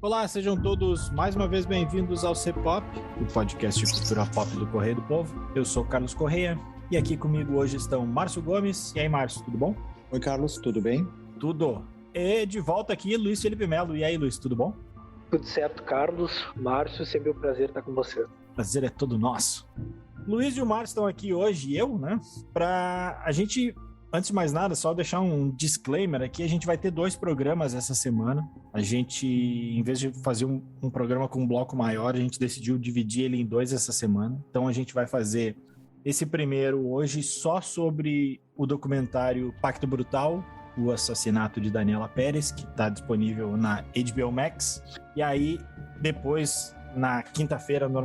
Olá, sejam todos mais uma vez bem-vindos ao C-Pop, o podcast de cultura pop do Correio do Povo. Eu sou Carlos Correia e aqui comigo hoje estão Márcio Gomes. E aí, Márcio, tudo bom? Oi, Carlos, tudo bem? Tudo. E de volta aqui, Luiz Felipe Melo. E aí, Luiz, tudo bom? Tudo certo, Carlos. Márcio, sempre um prazer estar com você. Prazer é todo nosso. Luiz e o Márcio estão aqui hoje, e eu, né, pra a gente... Antes de mais nada, só deixar um disclaimer aqui, a gente vai ter 2 programas essa semana. A gente, em vez de fazer um programa com um bloco maior, a gente decidiu dividir ele em 2 essa semana. Então a gente vai fazer esse primeiro hoje só sobre o documentário Pacto Brutal, o assassinato de Daniela Pérez, que está disponível na HBO Max. E aí, depois, na quinta-feira, na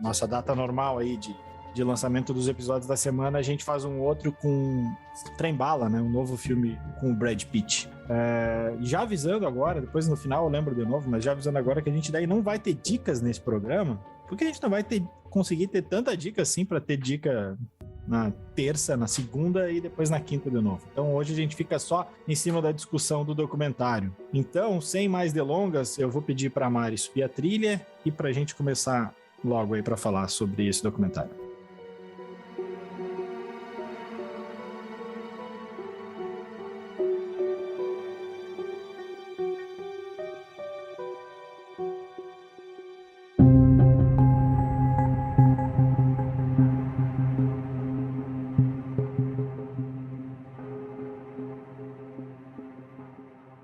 nossa data normal aí de lançamento dos episódios da semana, a gente faz um outro com Trem Bala, né? Um novo filme com o Brad Pitt. Já avisando agora, depois no final eu lembro de novo, mas já avisando agora que a gente daí não vai ter dicas nesse programa, porque a gente não vai conseguir ter tanta dica assim para ter dica na terça, na segunda e depois na quinta de novo. Então hoje a gente fica só em cima da discussão do documentário. Então, sem mais delongas, eu vou pedir para a Mari subir a trilha e para a gente começar logo aí para falar sobre esse documentário.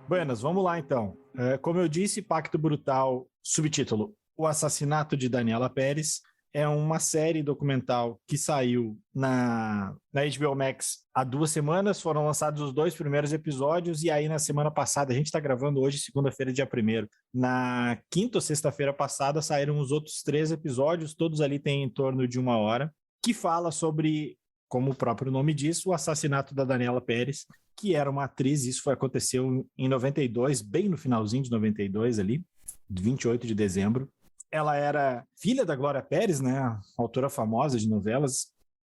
Buenas, vamos lá então. Como eu disse, Pacto Brutal, subtítulo, O Assassinato de Daniela Pérez, é uma série documental que saiu na HBO Max há 2 semanas, foram lançados os 2 primeiros episódios, e aí na semana passada, a gente está gravando hoje, segunda-feira, dia 1º, na quinta ou sexta-feira passada saíram os outros 3 episódios, todos ali têm em torno de 1 hora, que fala sobre, como o próprio nome diz, o assassinato da Daniela Pérez, que era uma atriz. Isso aconteceu em 92, bem no finalzinho de 92 ali, 28 de dezembro. Ela era filha da Glória Pérez, né, autora famosa de novelas,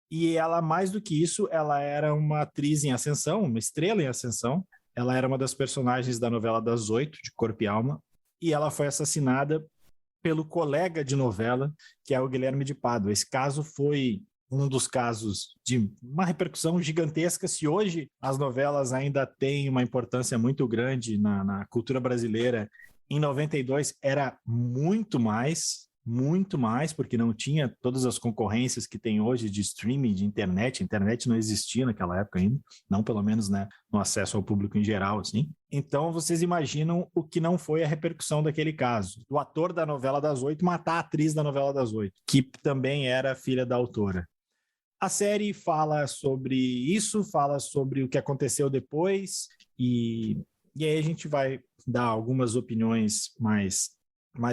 e ela, mais do que isso, ela era uma atriz em ascensão, uma estrela em ascensão. Ela era uma das personagens da novela Das 8, de Corpo e Alma, e ela foi assassinada pelo colega de novela, que é o Guilherme de Pádua. Esse caso foi um dos casos de uma repercussão gigantesca. Se hoje as novelas ainda têm uma importância muito grande na cultura brasileira, em 92 era muito mais, porque não tinha todas as concorrências que tem hoje de streaming, de internet. A internet não existia naquela época ainda, não pelo menos, né, no acesso ao público em geral, assim. Então vocês imaginam o que não foi a repercussão daquele caso. O ator da novela Das 8 matar a atriz da novela Das 8, que também era filha da autora. A série fala sobre isso, fala sobre o que aconteceu depois, e aí a gente vai dar algumas opiniões mais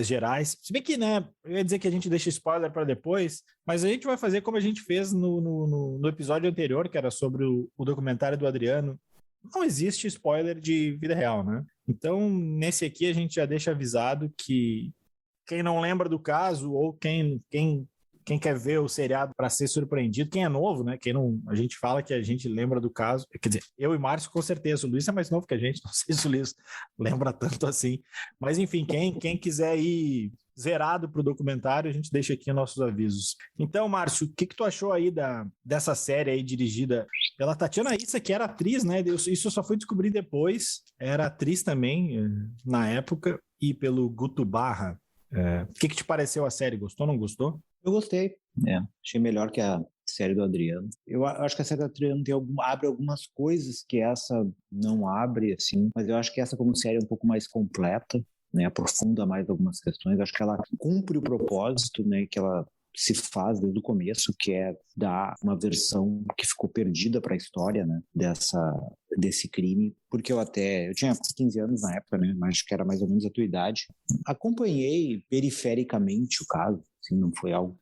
gerais. Se bem que, né, eu ia dizer que a gente deixa spoiler para depois, mas a gente vai fazer como a gente fez no episódio anterior, que era sobre o documentário do Adriano. Não existe spoiler de vida real, né? Então, nesse aqui a gente já deixa avisado que quem não lembra do caso, ou quem quer ver o seriado para ser surpreendido, quem é novo, né? Quem não, a gente fala que a gente lembra do caso, quer dizer, eu e Márcio com certeza, o Luiz é mais novo que a gente, não sei se o Luiz lembra tanto assim, mas enfim, quem quiser ir zerado pro documentário, a gente deixa aqui nossos avisos. Então, Márcio, o que tu achou aí dessa série aí dirigida pela Tatiana Issa, que era atriz, né? Isso eu só fui descobrir depois, era atriz também na época, e pelo Guto Barra. O que te pareceu a série? Gostou, não gostou? Eu gostei, achei melhor que a série do Adriano. Eu acho que a série do Adriano abre algumas coisas que essa não abre, assim, mas eu acho que essa como série é um pouco mais completa, né, aprofunda mais algumas questões. Eu acho que ela cumpre o propósito, né, que ela se faz desde o começo, que é dar uma versão que ficou perdida para a história, né, desse crime, porque eu tinha 15 anos na época, né, mas acho que era mais ou menos a tua idade. Acompanhei perifericamente o caso, assim, não foi algo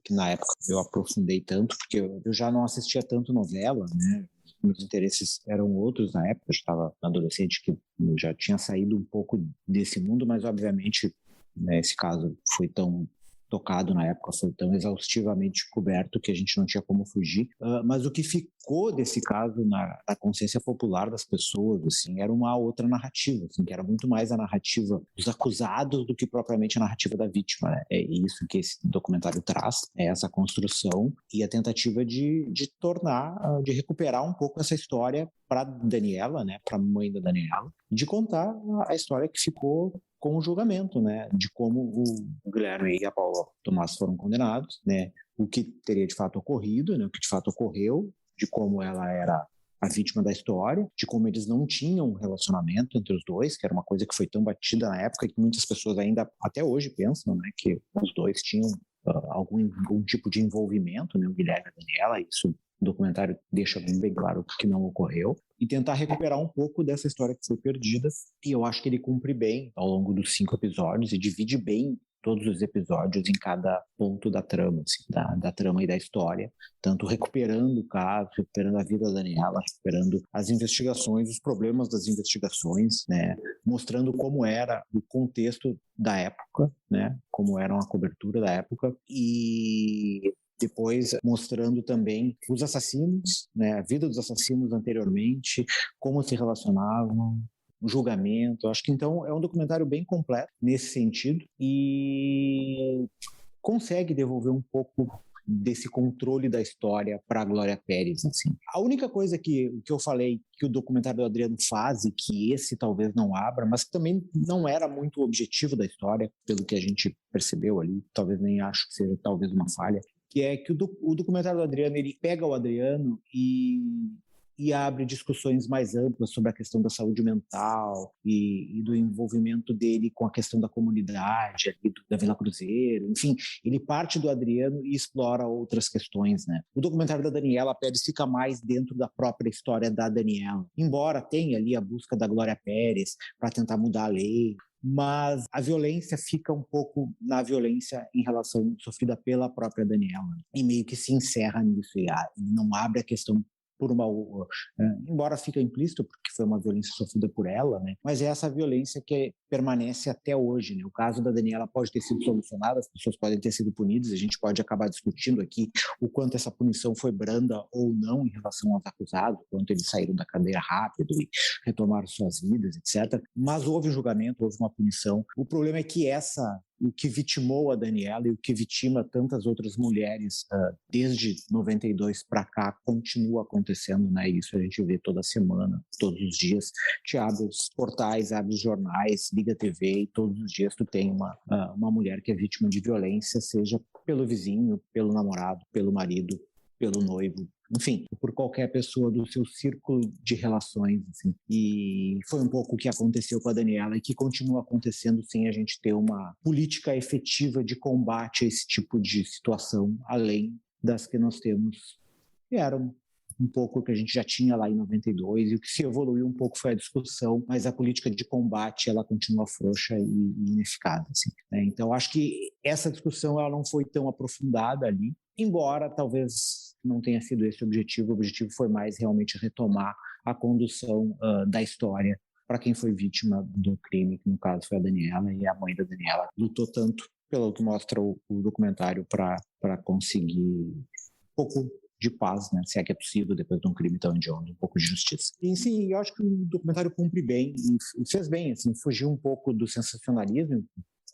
que na época eu aprofundei tanto, porque eu já não assistia tanto novela, né, meus interesses eram outros na época, eu estava adolescente, que eu já tinha saído um pouco desse mundo, mas obviamente, né, esse caso foi tão tocado na época, foi tão exaustivamente coberto que a gente não tinha como fugir. Mas o que ficou desse caso na consciência popular das pessoas, assim, era uma outra narrativa, assim, que era muito mais a narrativa dos acusados do que propriamente a narrativa da vítima, né? É isso que esse documentário traz, é essa construção e a tentativa de tornar, de recuperar um pouco essa história para Daniela, né, para a mãe da Daniela, de contar a história que ficou com o julgamento, né, de como o Guilherme e a Paula Tomás foram condenados, né, o que teria de fato ocorrido, né, o que de fato ocorreu, de como ela era a vítima da história, de como eles não tinham um relacionamento entre os dois, que era uma coisa que foi tão batida na época que muitas pessoas ainda até hoje pensam, né, que os dois tinham algum tipo de envolvimento, né, o Guilherme e a Daniela, isso o documentário deixa bem claro que não ocorreu, e tentar recuperar um pouco dessa história que foi perdida, e eu acho que ele cumpre bem ao longo dos 5 episódios e divide bem todos os episódios em cada ponto da trama, assim, da trama e da história, tanto recuperando o caso, recuperando a vida da Daniela, recuperando as investigações, os problemas das investigações, né, mostrando como era o contexto da época, né, como era a cobertura da época, e depois mostrando também os assassinos, né, a vida dos assassinos anteriormente, como se relacionavam, o julgamento. Acho que então é um documentário bem completo nesse sentido e consegue devolver um pouco desse controle da história para a Glória Pérez, assim. A única coisa que eu falei que o documentário do Adriano faz e que esse talvez não abra, mas que também não era muito o objetivo da história, pelo que a gente percebeu ali, talvez nem acho que seja talvez uma falha, que é que o documentário do Adriano, ele pega o Adriano e abre discussões mais amplas sobre a questão da saúde mental e do envolvimento dele com a questão da comunidade, ali, da Vila Cruzeiro, enfim, ele parte do Adriano e explora outras questões, né? O documentário da Daniela Pérez fica mais dentro da própria história da Daniela, embora tenha ali a busca da Glória Pérez para tentar mudar a lei, mas a violência fica um pouco na violência em relação sofrida pela própria Daniela, e meio que se encerra nisso e não abre a questão por uma, embora fica implícito porque foi uma violência sofrida por ela, né? Mas é essa violência que permanece até hoje, né? O caso da Daniela pode ter sido solucionado, as pessoas podem ter sido punidas, a gente pode acabar discutindo aqui o quanto essa punição foi branda ou não em relação aos acusados, o quanto eles saíram da cadeia rápido e retomaram suas vidas, etc. Mas houve um julgamento, houve uma punição. O problema é que o que vitimou a Daniela e o que vitima tantas outras mulheres desde 92 para cá continua acontecendo, né? Isso a gente vê toda semana, todos os dias. Te abre os portais, abre os jornais, liga a TV e todos os dias tu tem uma mulher que é vítima de violência, seja pelo vizinho, pelo namorado, pelo marido, pelo noivo, enfim, por qualquer pessoa do seu círculo de relações, assim. E foi um pouco o que aconteceu com a Daniela e que continua acontecendo sem a gente ter uma política efetiva de combate a esse tipo de situação, além das que nós temos, que eram um pouco que a gente já tinha lá em 92, e o que se evoluiu um pouco foi a discussão, mas a política de combate, ela continua frouxa e ineficaz, assim, né? Então, acho que essa discussão ela não foi tão aprofundada ali, embora talvez não tenha sido esse o objetivo foi mais realmente retomar a condução da história para quem foi vítima do crime, que no caso foi a Daniela, e a mãe da Daniela lutou tanto, pelo que mostra o documentário, para conseguir um pouco de paz, né? Se é que é possível depois de um crime tão hediondo, um pouco de justiça. E sim, eu acho que o documentário cumpre bem e fez bem, assim, fugiu um pouco do sensacionalismo,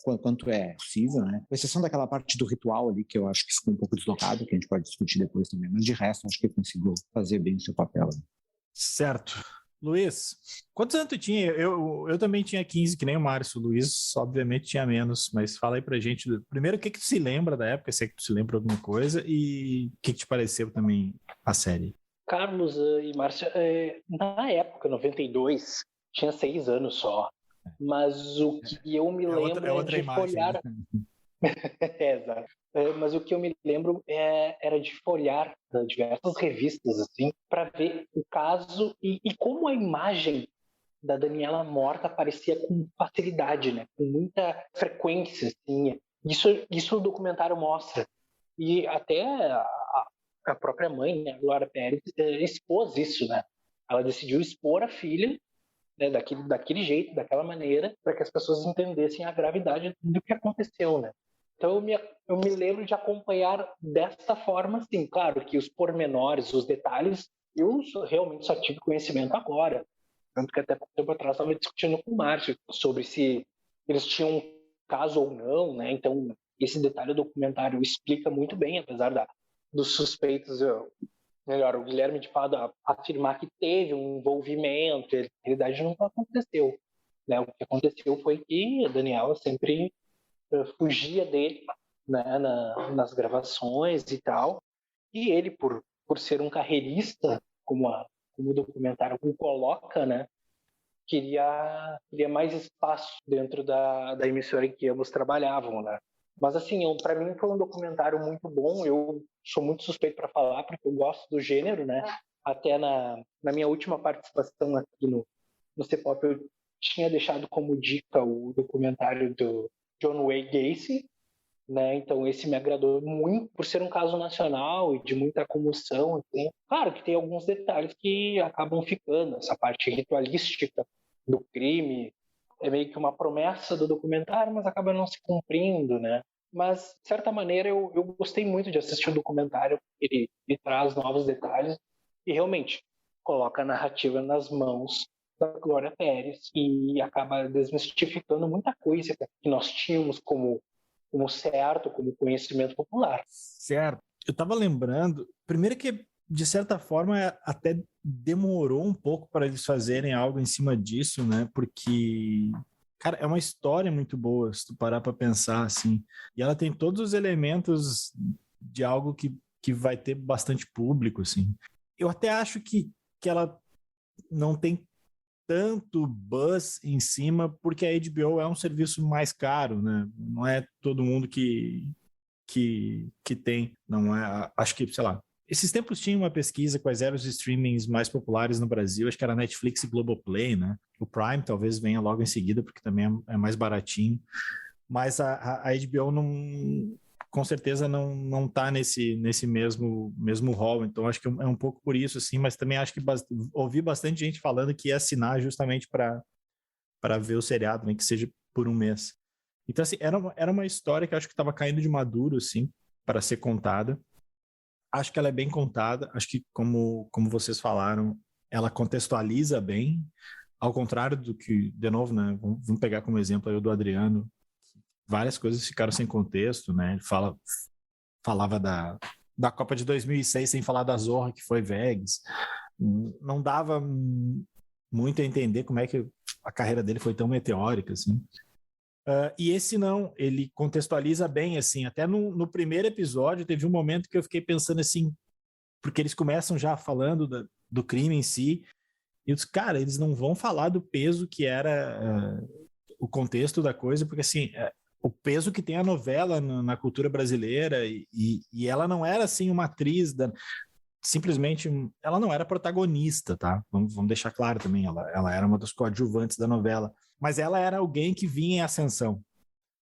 quanto é possível, né? Com exceção daquela parte do ritual ali, que eu acho que ficou um pouco deslocado, que a gente pode discutir depois também, mas de resto, acho que ele conseguiu fazer bem o seu papel. Certo. Luiz, quantos anos tu tinha? Eu também tinha 15, que nem o Márcio. O Luiz, obviamente, tinha menos, mas fala aí pra gente. Primeiro, o que tu se lembra da época, se é que tu se lembra alguma coisa, e o que te pareceu também a série? Carlos e Márcia, na época, 92, tinha 6 anos só. Mas o que eu me lembro é outra de imagem, folhear. né? Exato. Mas o que eu me lembro era de folhear diversas revistas assim, para ver o caso e como a imagem da Daniela morta aparecia com facilidade, né? Com muita frequência. Assim. Isso o documentário mostra. E até a própria mãe, né, a Glória Pérez, expôs isso. Né? Ela decidiu expor a filha, né, daquele jeito, daquela maneira, para que as pessoas entendessem a gravidade do que aconteceu, né? Então eu me lembro de acompanhar desta forma, assim, claro que os pormenores, os detalhes, realmente só tive conhecimento agora. Tanto que até pouco tempo atrás estava discutindo com o Márcio sobre se eles tinham um caso ou não, né? Então, esse detalhe do documentário explica muito bem, apesar dos suspeitos, o Guilherme de Pádua afirmar que teve um envolvimento, na realidade não aconteceu. Né? O que aconteceu foi que a Daniela sempre fugia dele, né, nas gravações e tal, e ele, por ser um carreirista, como o documentário o coloca, né, queria mais espaço dentro da emissora em que ambos trabalhavam, né. Mas, assim, para mim foi um documentário muito bom. Eu sou muito suspeito para falar, porque eu gosto do gênero, né. Até na minha última participação aqui no C-Pop, eu tinha deixado como dica o documentário do John Wayne Gacy, né? Então esse me agradou muito por ser um caso nacional e de muita comoção. Assim. Claro que tem alguns detalhes que acabam ficando, essa parte ritualística do crime é meio que uma promessa do documentário, mas acaba não se cumprindo, né? Mas de certa maneira eu gostei muito de assistir o documentário, ele traz novos detalhes e realmente coloca a narrativa nas mãos da Glória Pérez e acaba desmistificando muita coisa que nós tínhamos como certo, como conhecimento popular. Certo. Eu estava lembrando, primeiro que, de certa forma, até demorou um pouco para eles fazerem algo em cima disso, né? Porque, cara, é uma história muito boa, se tu parar para pensar, assim. E ela tem todos os elementos de algo que vai ter bastante público, assim. Eu até acho que ela não tem tanto buzz em cima, porque a HBO é um serviço mais caro, né? Não é todo mundo que tem, não é? Acho que, sei lá, esses tempos tinha uma pesquisa quais eram os streamings mais populares no Brasil, acho que era Netflix e Globoplay, né? O Prime talvez venha logo em seguida, porque também é mais baratinho, mas a HBO não, com certeza não tá nesse mesmo rol, então acho que é um pouco por isso, assim, mas também acho que ouvi bastante gente falando que ia assinar justamente para ver o seriado, nem que seja por um mês. Então, assim, era uma história que eu acho que estava caindo de maduro, assim, para ser contada. Acho que ela é bem contada, acho que, como vocês falaram, ela contextualiza bem, ao contrário do que, de novo, né, vamos pegar como exemplo aí o do Adriano, várias coisas ficaram sem contexto, né? Ele falava da Copa de 2006 sem falar da Zorra, que foi Vegas. Não dava muito a entender como é que a carreira dele foi tão meteórica, assim. E esse não, ele contextualiza bem, assim. Até no primeiro episódio teve um momento que eu fiquei pensando assim, porque eles começam já falando do crime em si, e eu disse, cara, eles não vão falar do peso que era o contexto da coisa, porque assim, o peso que tem a novela na cultura brasileira, e ela não era assim uma atriz simplesmente, ela não era protagonista, tá? Vamos deixar claro também, ela era uma das coadjuvantes da novela, mas ela era alguém que vinha em ascensão.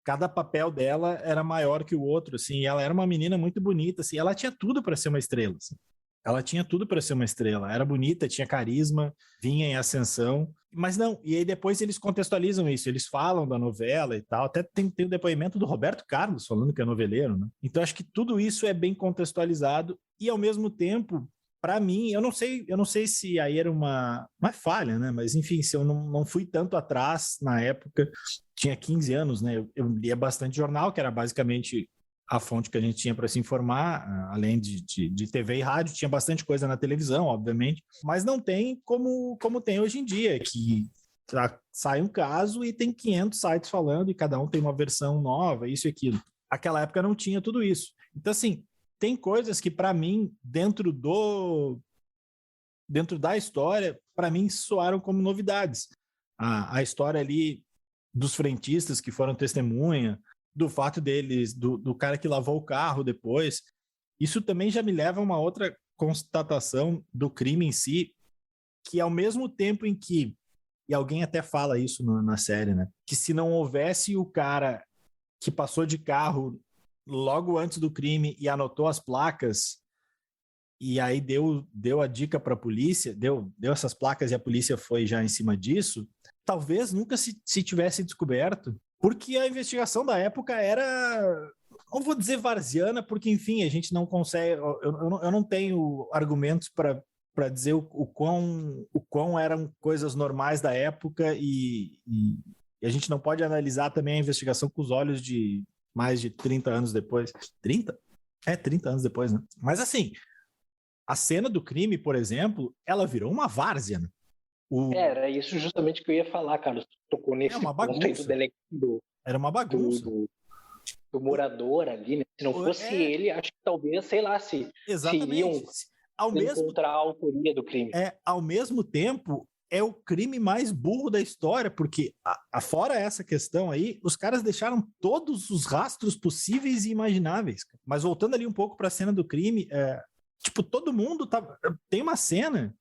Cada papel dela era maior que o outro, assim, e ela era uma menina muito bonita, assim, ela tinha tudo para ser uma estrela, assim. Ela tinha tudo para ser uma estrela. Era bonita, tinha carisma, vinha em ascensão. Mas não, e aí depois eles contextualizam isso, eles falam da novela e tal. Até tem o depoimento do Roberto Carlos falando que é noveleiro, né? Então acho que tudo isso é bem contextualizado e ao mesmo tempo, para mim, eu não sei se aí era uma falha, né? Mas enfim, se eu não fui tanto atrás na época, tinha 15 anos, né? Eu lia bastante jornal, que era basicamente a fonte que a gente tinha para se informar, além de TV e rádio, tinha bastante coisa na televisão, obviamente, mas não tem como tem hoje em dia, que sai um caso e tem 500 sites falando e cada um tem uma versão nova, isso e aquilo. Aquela época não tinha tudo isso. Então, assim, tem coisas que, para mim, dentro da história, para mim, soaram como novidades. A história ali dos frentistas que foram testemunha, do fato deles, do cara que lavou o carro depois, isso também já me leva a uma outra constatação do crime em si, que ao mesmo tempo em que, e alguém até fala isso na série, né, que se não houvesse o cara que passou de carro logo antes do crime e anotou as placas, e aí deu a dica para a polícia, deu essas placas e a polícia foi já em cima disso, talvez nunca se tivesse descoberto Porque a investigação da época era, não vou dizer varziana, porque, enfim, a gente não consegue, eu não tenho argumentos para dizer o quão eram coisas normais da época e a gente não pode analisar também a investigação com os olhos de mais de 30 anos depois. 30? 30 anos depois, né? Mas assim, a cena do crime, por exemplo, ela virou uma várzea, né? Era isso justamente que eu ia falar, Carlos. Tocou nesse ponto aí era uma bagunça. Do morador ali, né? Se não fosse ele, acho que talvez, sei lá, se iriam encontrar a autoria do crime. Ao mesmo tempo, é o crime mais burro da história, porque, fora essa questão aí, os caras deixaram todos os rastros possíveis e imagináveis. Mas voltando ali um pouco para a cena do crime, tipo, todo mundo tem uma cena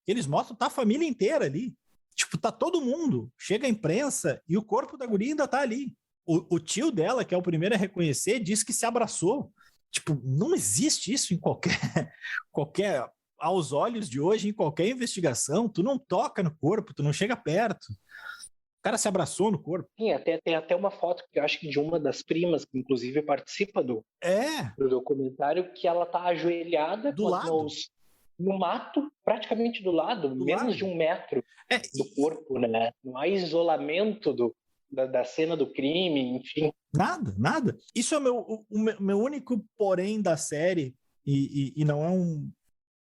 que eles mostram, tá a família inteira ali. Tipo, tá todo mundo. Chega a imprensa e o corpo da guria ainda tá ali. O tio dela, que é o primeiro a reconhecer, diz que se abraçou. Tipo, não existe isso em qualquer aos olhos de hoje, em qualquer investigação, tu não toca no corpo, tu não chega perto. O cara se abraçou no corpo. Sim, tem até uma foto que eu acho que de uma das primas, que inclusive participa do documentário, que ela tá ajoelhada com as mãos no mato, praticamente do lado, menos de 1 metro do corpo, né? Não há isolamento da cena do crime, enfim. Nada. Isso é o meu único porém da série, e não é um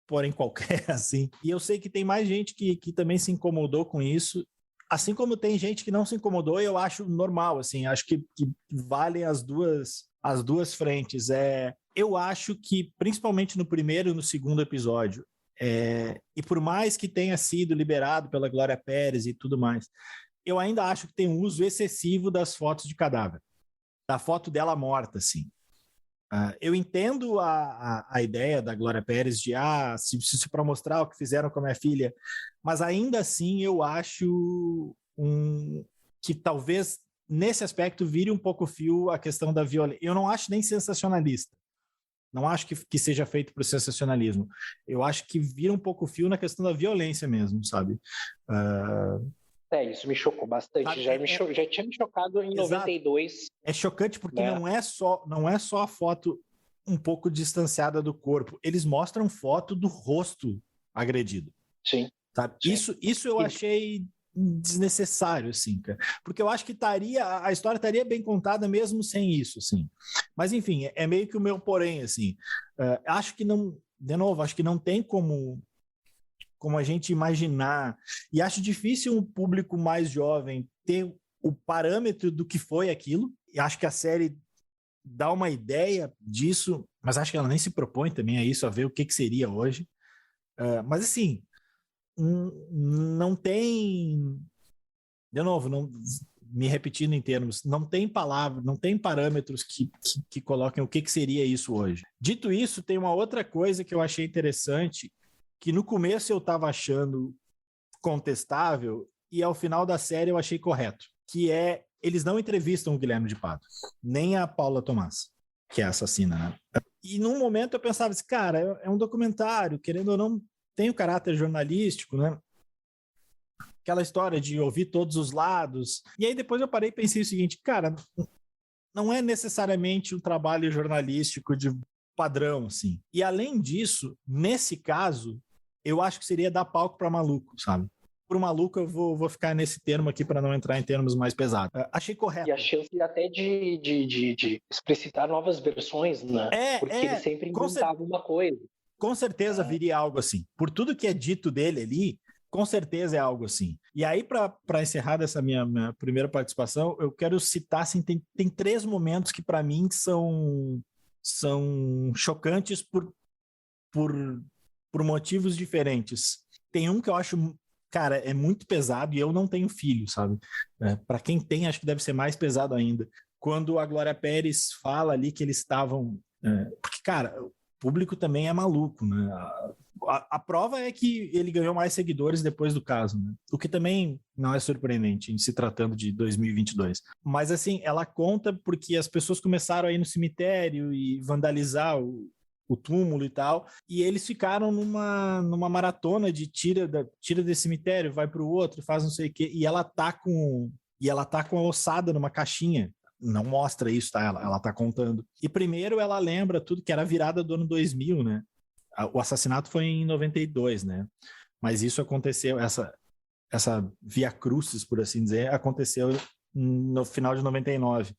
porém qualquer, assim. E eu sei que tem mais gente que também se incomodou com isso, assim como tem gente que não se incomodou, e eu acho normal, assim, acho que valem as duas frentes. Eu acho que, principalmente no primeiro e no segundo episódio, e por mais que tenha sido liberado pela Glória Pérez e tudo mais, eu ainda acho que tem um uso excessivo das fotos de cadáver, da foto dela morta, assim. Eu entendo a ideia da Glória Pérez de se para mostrar o que fizeram com a minha filha, mas ainda assim eu acho que talvez nesse aspecto vire um pouco fio a questão da violência. Eu não acho nem sensacionalista, não acho que seja feito para o sensacionalismo. Eu acho que vira um pouco fio na questão da violência mesmo, sabe? Isso me chocou bastante. Já tinha me chocado em 92. É chocante porque não é só a foto um pouco distanciada do corpo. Eles mostram foto do rosto agredido. Sim. Sabe? Sim. Isso eu achei desnecessário, assim, cara. Porque eu acho que a história estaria bem contada mesmo sem isso, assim. Mas, enfim, é meio que o meu porém, assim. Acho que não... De novo, acho que não tem como a gente imaginar, e acho difícil um público mais jovem ter o parâmetro do que foi aquilo, e acho que a série dá uma ideia disso, mas acho que ela nem se propõe também a isso, a ver o que seria hoje. Mas assim, não tem, de novo, não me repetindo em termos, não tem palavra, não tem parâmetros que coloquem o que seria isso hoje. Dito isso, tem uma outra coisa que eu achei interessante, que no começo eu estava achando contestável e ao final da série eu achei correto, que eles não entrevistam o Guilherme de Pádua, nem a Paula Tomás, que é a assassina, né? E num momento eu pensava assim, cara, é um documentário, querendo ou não, tem o caráter jornalístico, né? Aquela história de ouvir todos os lados. E aí depois eu parei e pensei o seguinte, cara, não é necessariamente um trabalho jornalístico de padrão, assim. E além disso, nesse caso, eu acho que seria dar palco para maluco, sabe? Por maluco eu vou ficar nesse termo aqui para não entrar em termos mais pesados. Achei correto. E a chance até de explicitar novas versões, né? Porque ele sempre inventava uma coisa. Com certeza viria algo assim. Por tudo que é dito dele ali, com certeza é algo assim. E aí, para encerrar dessa minha primeira participação, eu quero citar, assim, tem 3 momentos que para mim são chocantes por motivos diferentes. Tem um que eu acho, cara, é muito pesado e eu não tenho filho, sabe? Para quem tem, acho que deve ser mais pesado ainda. Quando a Glória Pérez fala ali que eles estavam... porque, cara, o público também é maluco, né? A prova é que ele ganhou mais seguidores depois do caso, né? O que também não é surpreendente em se tratando de 2022. Mas, assim, ela conta porque as pessoas começaram a ir no cemitério e vandalizar o túmulo e tal, e eles ficaram numa maratona de tira desse cemitério, vai para o outro, faz não sei o quê, e ela tá com e ela tá com a ossada numa caixinha. Não mostra isso, tá? Ela tá contando. E primeiro ela lembra tudo que era a virada do ano 2000, né? O assassinato foi em 92, né? Mas isso aconteceu, essa via crucis, por assim dizer, aconteceu no final de 99.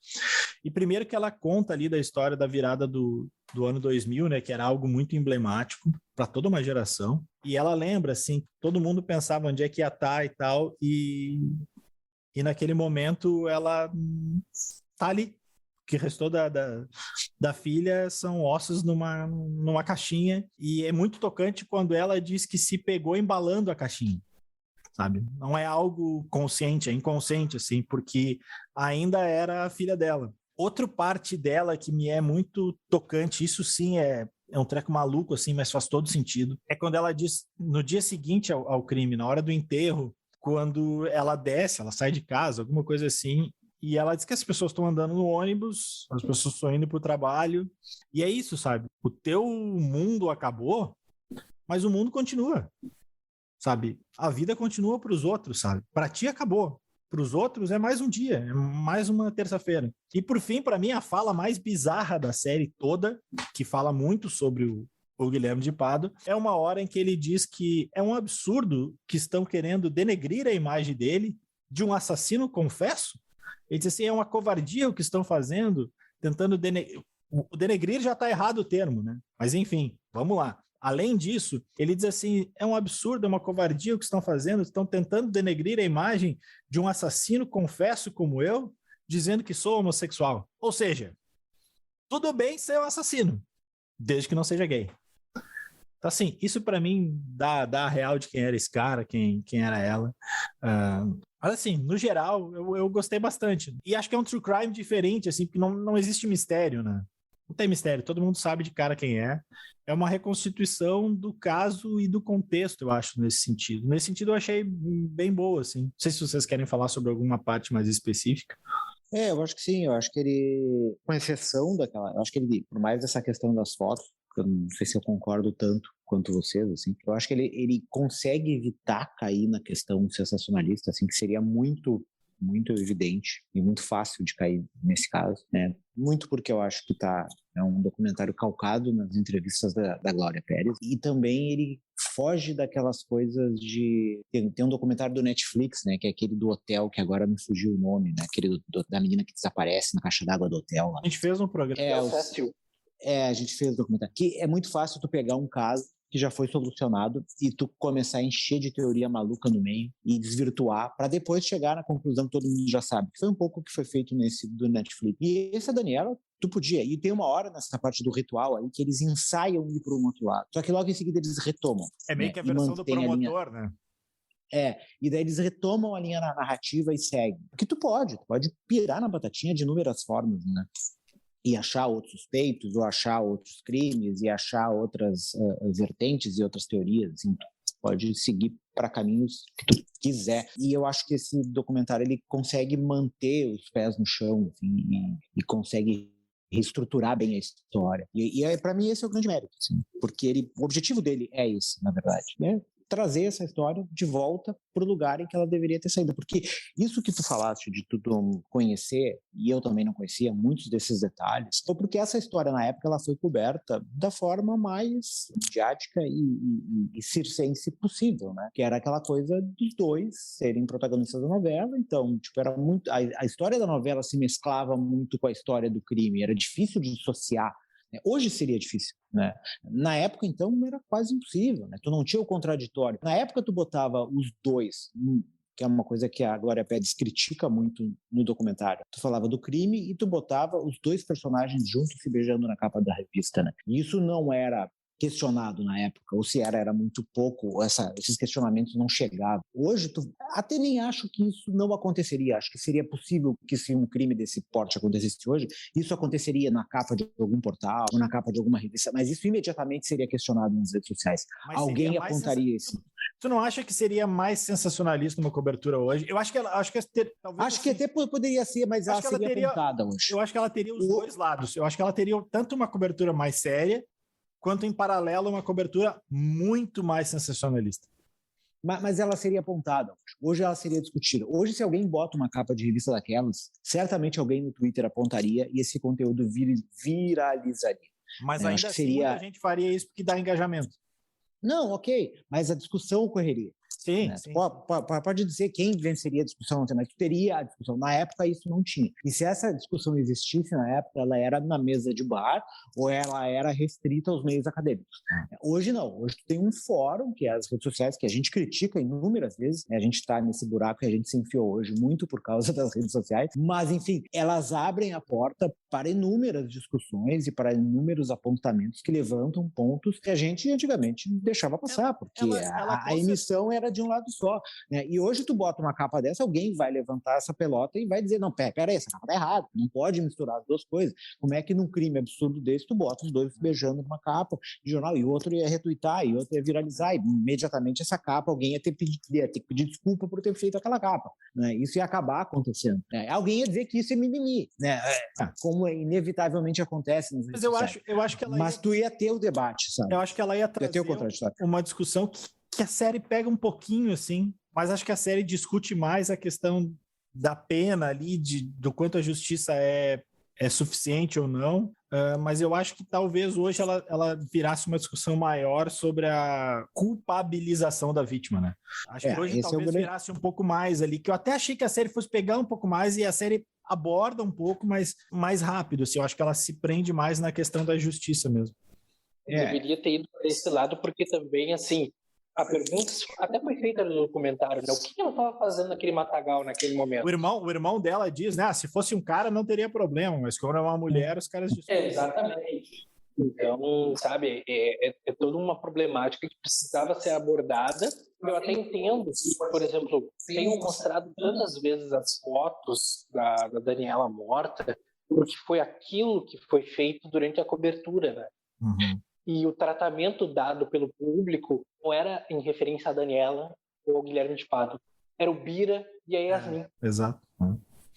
E primeiro que ela conta ali da história da virada do ano 2000, né, que era algo muito emblemático para toda uma geração. E ela lembra, assim, todo mundo pensava onde é que ia estar e tal, e naquele momento ela tá ali. O que restou da filha são ossos numa caixinha, e é muito tocante quando ela diz que se pegou embalando a caixinha. Sabe? Não é algo consciente, é inconsciente, assim, porque ainda era a filha dela. Outra parte dela que me é muito tocante, isso sim é um treco maluco, assim, mas faz todo sentido, é quando ela diz, no dia seguinte ao crime, na hora do enterro, quando ela desce, ela sai de casa, alguma coisa assim, e ela diz que as pessoas estão andando no ônibus, as pessoas estão indo para o trabalho, e é isso, sabe? O teu mundo acabou, mas o mundo continua. Sabe? A vida continua para os outros, sabe? Para ti acabou. Para os outros é mais um dia, é mais uma terça-feira. E por fim, para mim, a fala mais bizarra da série toda, que fala muito sobre o Guilherme de Pádua, é uma hora em que ele diz que é um absurdo que estão querendo denegrir a imagem dele de um assassino confesso. Ele diz assim, é uma covardia o que estão fazendo, tentando denegrir. O denegrir já está errado o termo, né? Mas enfim, vamos lá. Além disso, ele diz assim, é um absurdo, é uma covardia o que estão fazendo, estão tentando denegrir a imagem de um assassino confesso como eu, dizendo que sou homossexual. Ou seja, tudo bem ser um assassino, desde que não seja gay. Então, assim, isso para mim dá a real de quem era esse cara, quem era ela. Mas, assim, no geral, eu gostei bastante. E acho que é um true crime diferente, assim, porque não existe mistério, né? Não tem mistério, todo mundo sabe de cara quem é. É uma reconstituição do caso e do contexto, eu acho, nesse sentido. Nesse sentido, eu achei bem boa, assim. Não sei se vocês querem falar sobre alguma parte mais específica. Eu acho que sim, eu acho que ele, com exceção daquela, eu acho que ele, por mais dessa questão das fotos, eu não sei se eu concordo tanto quanto vocês, assim, eu acho que ele consegue evitar cair na questão sensacionalista, assim, que seria muito evidente e muito fácil de cair nesse caso, né? Muito porque eu acho que é um documentário calcado nas entrevistas da Glória Pérez, e também ele foge daquelas coisas de... Tem um documentário do Netflix, né, que é aquele do hotel, que agora me fugiu o nome, né, aquele da menina que desaparece na caixa d'água do hotel. Lá. A gente fez um programa. A gente fez o documentário. Que é muito fácil tu pegar um caso que já foi solucionado e tu começar a encher de teoria maluca no meio e desvirtuar para depois chegar na conclusão que todo mundo já sabe. Que foi um pouco o que foi feito nesse do Netflix. E essa Daniela, tu podia. E tem uma hora nessa parte do ritual aí que eles ensaiam ir para um outro lado. Só que logo em seguida eles retomam. É meio que a versão do promotor, né? E daí eles retomam a linha narrativa e seguem. Porque tu pode pirar na batatinha de inúmeras formas, né? E achar outros suspeitos, ou achar outros crimes, e achar outras vertentes e outras teorias, assim, pode seguir para caminhos que tu quiser. E eu acho que esse documentário ele consegue manter os pés no chão, assim, e consegue reestruturar bem a história. E para mim esse é o grande mérito, assim, porque o objetivo dele é esse, na verdade, né? Trazer essa história de volta para o lugar em que ela deveria ter saído. Porque isso que tu falaste de tu conhecer, e eu também não conhecia muitos desses detalhes, foi porque essa história, na época, ela foi coberta da forma mais midiática e circense possível, né? Que era aquela coisa dos dois serem protagonistas da novela. Então, tipo, era muito... A história da novela se mesclava muito com a história do crime. Era difícil de dissociar. Hoje seria difícil, né? Na época, então, era quase impossível, né? Tu não tinha o contraditório. Na época, tu botava os dois, que é uma coisa que a Glória Pérez critica muito no documentário. Tu falava do crime e tu botava os dois personagens juntos se beijando na capa da revista, né? E isso não era questionado na época, ou se era muito pouco, esses questionamentos não chegavam. Hoje, até nem acho que isso não aconteceria, acho que seria possível que se um crime desse porte acontecesse hoje, isso aconteceria na capa de algum portal, ou na capa de alguma revista, mas isso imediatamente seria questionado nas redes sociais. Mas alguém apontaria isso. Tu não acha que seria mais sensacionalista uma cobertura hoje? Eu acho que até poderia ser, mas ela seria apontada hoje. Eu acho que ela teria os dois lados. Eu acho que ela teria tanto uma cobertura mais séria, quanto em paralelo uma cobertura muito mais sensacionalista. Mas ela seria apontada. Hoje ela seria discutida. Hoje, se alguém bota uma capa de revista daquelas, certamente alguém no Twitter apontaria e esse conteúdo viralizaria. Mas Eu ainda acho que assim, seria... muita gente faria isso porque dá engajamento. Não, ok, mas a discussão ocorreria. Sim, Né? sim. Pode dizer quem venceria a discussão, mas tu teria a discussão. Na época isso não tinha. E se essa discussão existisse na época, ela era na mesa de bar ou ela era restrita aos meios acadêmicos. Hoje não. Hoje tu tem um fórum, que é as redes sociais, que a gente critica inúmeras vezes. A gente está nesse buraco que a gente se enfiou hoje muito por causa das redes sociais. Mas, enfim, elas abrem a porta para inúmeras discussões e para inúmeros apontamentos que levantam pontos que a gente antigamente deixava passar, porque a emissão era de um lado só, né? E hoje tu bota uma capa dessa, alguém vai levantar essa pelota e vai dizer, não, peraí, essa capa tá errada, não pode misturar as duas coisas. Como é que num crime absurdo desse tu bota os dois beijando numa capa de jornal e o outro ia retweetar e o outro ia viralizar e imediatamente essa capa alguém ia ter que pedir desculpa por ter feito aquela capa, né? Isso ia acabar acontecendo, né? Alguém ia dizer que isso é mimimi, né? Como inevitavelmente acontece nas redes sociais. Eu acho que mas tu ia ter o debate, sabe? Eu acho que ela ia trazer uma discussão que a série pega um pouquinho, assim, mas acho que a série discute mais a questão da pena ali, do quanto a justiça é suficiente ou não, mas eu acho que talvez hoje ela virasse uma discussão maior sobre a culpabilização da vítima, né? Acho que hoje talvez virasse um pouco mais ali, que eu até achei que a série fosse pegar um pouco mais e a série aborda um pouco mais rápido, assim, eu acho que ela se prende mais na questão da justiça mesmo. Deveria ter ido para esse lado, porque também, assim, a pergunta até foi feita no documentário, né? O que ela estava fazendo naquele matagal naquele momento? O irmão dela diz, né? Se fosse um cara não teria problema, mas quando é uma mulher, os caras discutem. Exatamente. Então, sabe, é toda uma problemática que precisava ser abordada. Eu até entendo que, por exemplo, tenho mostrado tantas vezes as fotos da Daniela morta, porque foi aquilo que foi feito durante a cobertura, né? Uhum. E o tratamento dado pelo público não era em referência a Daniela ou ao Guilherme de Pádua, era o Bira e a Yasmin. Exato.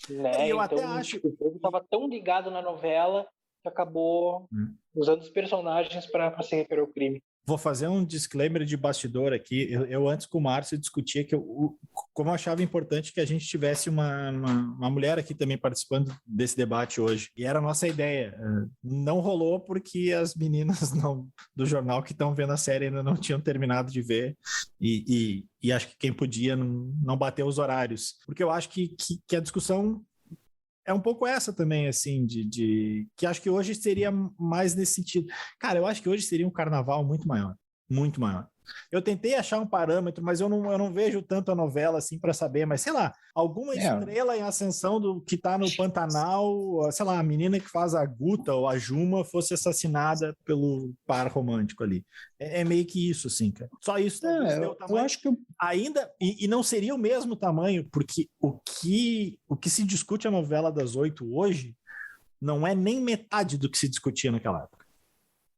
Né? Eu então, até acho... o povo estava tão ligado na novela que acabou usando os personagens para se referir ao crime. Vou fazer um disclaimer de bastidor aqui. Eu antes com o Márcio discutia que como eu achava importante que a gente tivesse uma mulher aqui também participando desse debate hoje. E era a nossa ideia. Não rolou porque as meninas do jornal que estão vendo a série ainda não tinham terminado de ver. E acho que quem podia não bateu os horários. Porque eu acho que a discussão é um pouco essa também, assim, que acho que hoje seria mais nesse sentido. Cara, eu acho que hoje seria um carnaval muito maior. Muito maior. Eu tentei achar um parâmetro, mas eu não vejo tanto a novela assim para saber, mas sei lá, alguma estrela em ascensão do que tá no Pantanal, sei lá, a menina que faz a Guta ou a Juma fosse assassinada pelo par romântico ali. É meio que isso, assim, cara. Só isso. Eu acho que ainda, e não seria o mesmo tamanho, porque o que se discute a novela das 8 hoje não é nem metade do que se discutia naquela época.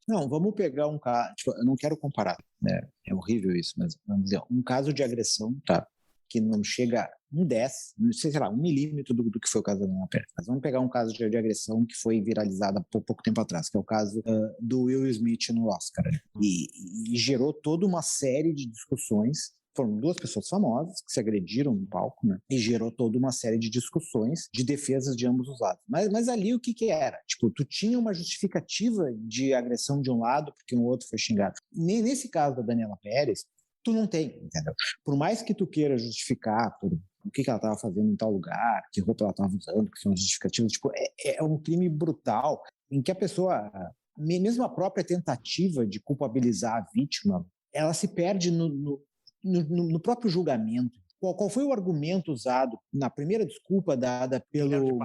Não, vamos pegar um caso, tipo, eu não quero comparar, né? É horrível isso, mas vamos dizer, um caso de agressão, tá? Que não chega a um 10, não sei, sei lá, 1 milímetro do que foi o caso da Daniela Pérez. Mas vamos pegar um caso de agressão que foi viralizado há pouco tempo atrás, que é o caso do Will Smith no Oscar. E gerou toda uma série de discussões. Foram 2 pessoas famosas que se agrediram no palco, né? E gerou toda uma série de discussões de defesas de ambos os lados. Mas ali o que era? Tipo, tu tinha uma justificativa de agressão de um lado porque o outro foi xingado. Nesse caso da Daniela Pérez, tu não tem, entendeu? Por mais que tu queira justificar por o que ela estava fazendo em tal lugar, que roupa ela estava usando, que são as justificativas, tipo, é um crime brutal em que a pessoa, mesmo a própria tentativa de culpabilizar a vítima, ela se perde no próprio julgamento. Qual foi o argumento usado na primeira desculpa dada pelo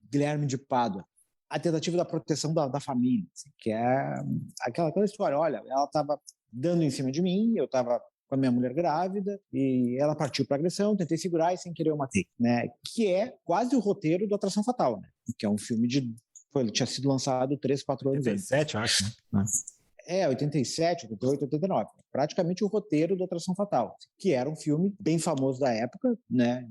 Guilherme de Pádua? A tentativa da proteção da família, assim, que é aquela história, olha, ela estava dando em cima de mim, eu estava com a minha mulher grávida e ela partiu para agressão, tentei segurar e sem querer eu matei, né? Que é quase o roteiro do Atração Fatal, né? Que é um filme ele tinha sido lançado 3, 4 anos antes. 87, acho, né? 87, 88, 89. Praticamente o roteiro do Atração Fatal, que era um filme bem famoso da época, né?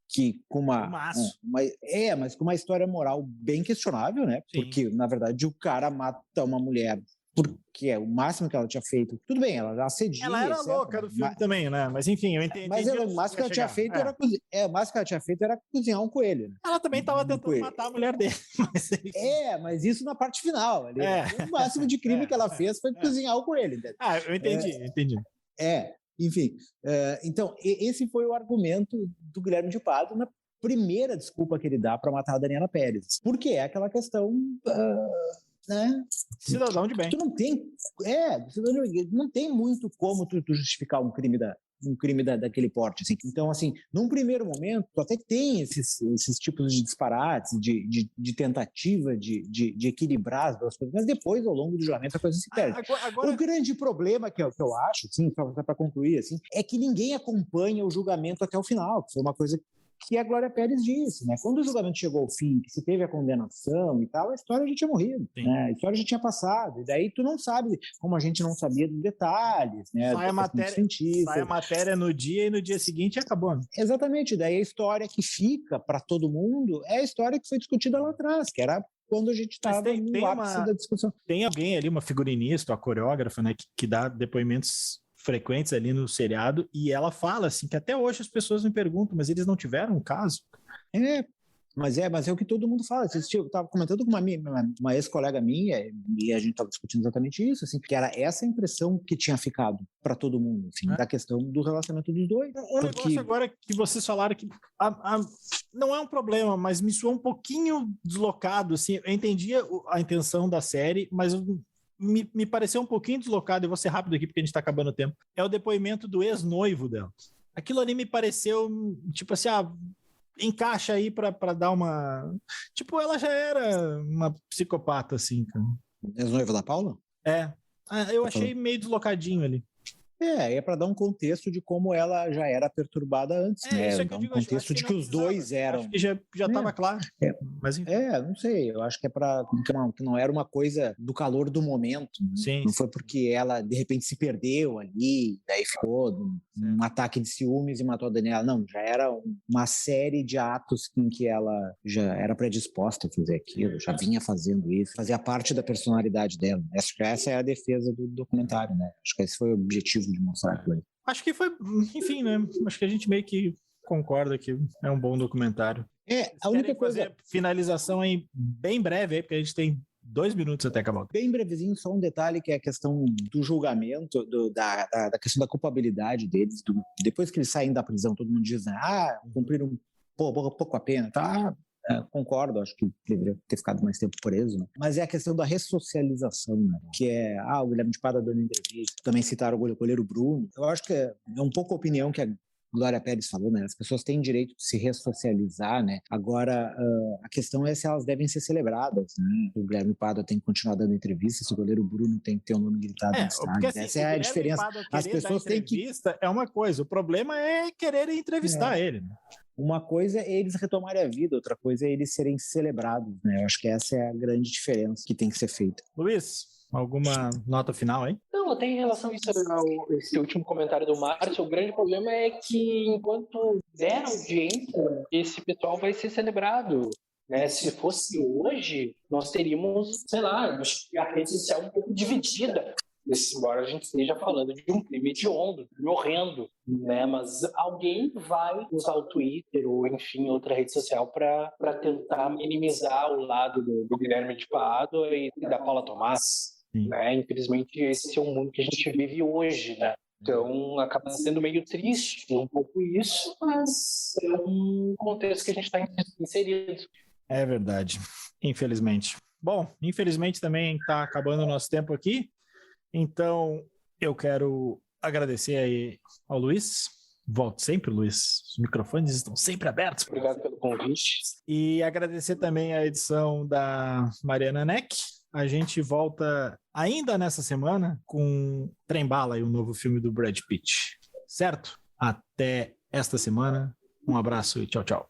Que com mas com uma história moral bem questionável, né? Sim. Porque, na verdade, o cara mata uma mulher porque o máximo que ela tinha feito, tudo bem, ela já cedia. Ela era louca do filme também, né? Mas enfim, eu entendi. Mas o máximo que ela tinha feito era o máximo que ela tinha feito era cozinhar um coelho. Né? Ela também estava tentando matar a mulher dele. Mas isso na parte final. Ali, o máximo de crime que ela fez foi cozinhar o coelho. Entendeu? Eu entendi. Enfim. Então, esse foi o argumento do Guilherme de Pádua na primeira desculpa que ele dá para matar a Daniela Pérez. Porque é aquela questão... né? Cidadão de bem. Tu não tem muito como tu justificar um crime daquele porte, assim. Então, assim, num primeiro momento, tu até tem esses tipos de disparates, de tentativa de equilibrar as duas coisas, mas depois, ao longo do julgamento, a coisa se perde. O grande problema que eu acho, assim, só para concluir, assim, é que ninguém acompanha o julgamento até o final, que foi uma coisa que a Glória Pérez disse, né? Quando o julgamento chegou ao fim, que se teve a condenação e tal, a história já tinha morrido, né? A história já tinha passado, e daí tu não sabe, como a gente não sabia dos detalhes, né? Sai a matéria no dia e no dia seguinte acabou. Né? Exatamente, daí a história que fica para todo mundo é a história que foi discutida lá atrás, que era quando a gente estava no ápice da discussão. Tem alguém ali, uma figurinista, a coreógrafa, né, que dá depoimentos frequentes ali no seriado, e ela fala assim, que até hoje as pessoas me perguntam, mas eles não tiveram um caso? Mas é o que todo mundo fala. Eu estava comentando com uma ex-colega minha, e a gente estava discutindo exatamente isso, assim, que era essa impressão que tinha ficado para todo mundo, assim, da questão do relacionamento dos dois. Negócio agora que vocês falaram que não é um problema, mas me soou um pouquinho deslocado, assim, eu entendi a intenção da série, mas me pareceu um pouquinho deslocado, e vou ser rápido aqui porque a gente tá acabando o tempo. É o depoimento do ex-noivo dela. Aquilo ali me pareceu, tipo assim, encaixa aí pra dar uma... Tipo, ela já era uma psicopata, assim, cara. Ex-noivo da Paula? Eu achei meio deslocadinho ali. É para dar um contexto de como ela já era perturbada antes, né? Isso é que eu digo, contexto de que os dois eram... Acho que já estava claro. Mas, não sei, eu acho que que não era uma coisa do calor do momento. Né? Sim, não foi porque ela, de repente, se perdeu ali, daí ficou um ataque de ciúmes e matou a Daniela. Não, já era uma série de atos em que ela já era predisposta a fazer aquilo, já vinha fazendo isso, fazia parte da personalidade dela. Acho que essa é a defesa do documentário, né? Acho que esse foi o objetivo de mostrar aquilo aí. Acho que foi, enfim, né? Acho que a gente meio que concorda que é um bom documentário. A única coisa... Finalização aí bem breve, aí, porque a gente tem 2 minutos até acabar. Bem brevezinho, só um detalhe que é a questão do julgamento, da questão da culpabilidade deles. Depois que eles saem da prisão, todo mundo diz, cumpriram pouco a pena, tá? Concordo, acho que deveria ter ficado mais tempo preso, né? Mas é a questão da ressocialização, né? Que é, o Guilherme de Pádua dando entrevista, também citaram o goleiro Bruno. Eu acho que é um pouco a opinião que a Glória Pérez falou, né? As pessoas têm direito de se ressocializar, né? Agora, a questão é se elas devem ser celebradas, né? O Guilherme Pádua tem que continuar dando entrevista, se o goleiro Bruno tem que ter o nome gritado no estádio. Assim, essa é a diferença. As pessoas têm que... É uma coisa, o problema é quererem entrevistar ele, né? Uma coisa é eles retomarem a vida, outra coisa é eles serem celebrados, né? Eu acho que essa é a grande diferença que tem que ser feita. Luiz, alguma nota final aí? Não, até em relação a esse último comentário do Márcio, o grande problema é que enquanto der audiência, esse pessoal vai ser celebrado. Né? Se fosse hoje, nós teríamos, sei lá, a rede social um pouco dividida. Embora a gente esteja falando de um crime hediondo, um crime horrendo, né? Mas alguém vai usar o Twitter ou, enfim, outra rede social para tentar minimizar o lado do Guilherme de Pádua e da Paula Tomás. Né? Infelizmente, esse é o mundo que a gente vive hoje, né? Então, acaba sendo meio triste um pouco isso, mas é um contexto que a gente está inserido. É verdade, infelizmente. Bom, infelizmente também está acabando o nosso tempo aqui. Então, eu quero agradecer aí ao Luiz. Volte sempre, Luiz. Os microfones estão sempre abertos. Obrigado pelo convite. E agradecer também a edição da Mariana Neck. A gente volta ainda nessa semana com Trem-Bala, o novo filme do Brad Pitt. Certo? Até esta semana. Um abraço e tchau, tchau.